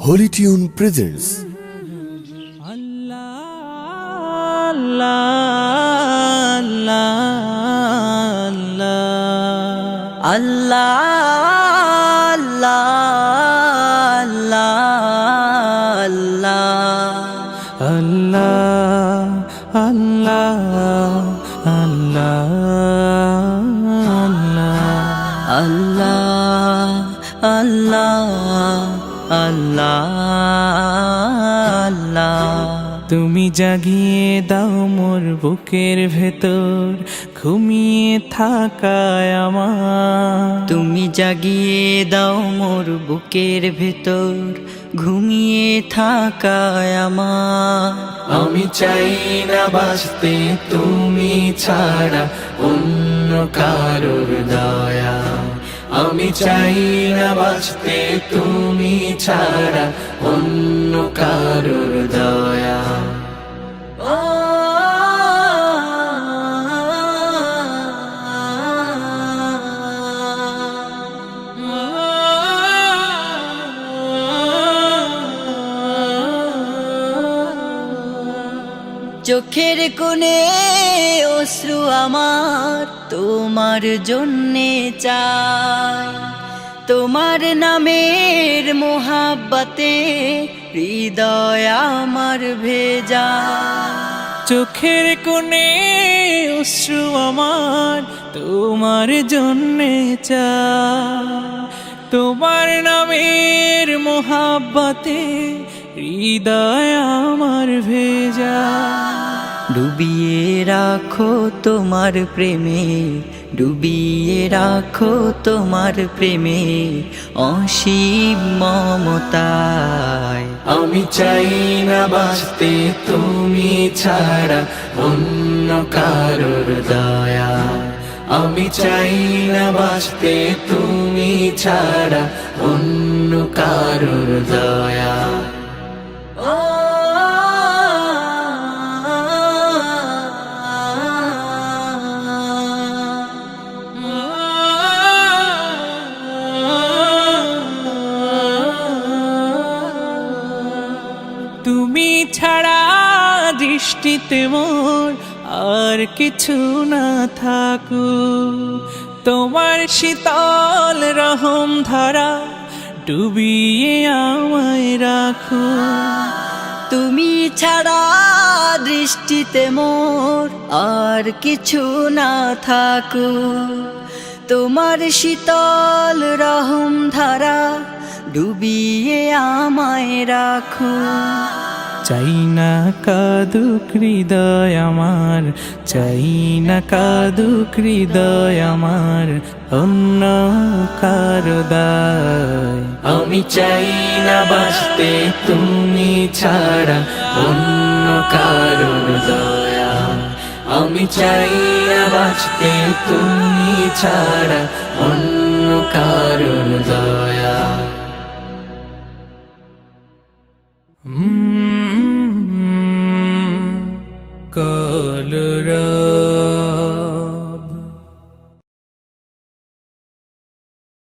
Holy Tune presents তুমি জাগিয়ে দাও মোর বুকের ভেতর ঘুমিয়ে থাকায় আমার। তুমি জাগিয়ে দাও মোর বুকের ভেতর ঘুমিয়ে থাকায় আমার। আমি চাই না বাঁচতে তুমি ছাড়া অন্য কারোর দয়া। আমি চাই না বাঁচতে তুমি ছাড়া অন্য কারোর দয়া। চোখের কোণে অশ্রু আমার তোমার জন্যে চাই, তোমার নামের মোহাব্বতে হৃদয় আমার ভেজা। চোখের কোণে অশ্রু আমার তোমার জন্যে চাই, তোমার নামের মোহাব্বতে হৃদয় আমার ভেজা। ডুবিয়ে রাখো তোমার প্রেমে, ডুবিয়ে রাখো তোমার প্রেমে অসীম মমতায়। আমি চাই না বাঁচতে তুমি ছাড়া অন্য কারোর দয়া। আমি চাই না বাঁচতে তুমি ছাড়া অন্য কারোর দয়া। তুমি ছাড়া দৃষ্টিতে মোর আর কিছু না থাকুক, তোমার শীতল রহম ধারা ডুবিয়ে আমায় রাখো। তুমি ছাড়া দৃষ্টিতে মোর আর কিছু না থাকুক, তোমার শীতল রহম ধারা ডুবিয়ে আমায় রাখো। চাই না কাদুক হৃদয় আমার, চাই না কাদুক হৃদয় আমার অন্য কারো দায়। আমি চাই না বাঁচতে তুমি ছাড়া অন্য কারোর দয়া। আমি চাই না বাঁচতে তুমি ছাড়া অন্য কারোর দয়া। go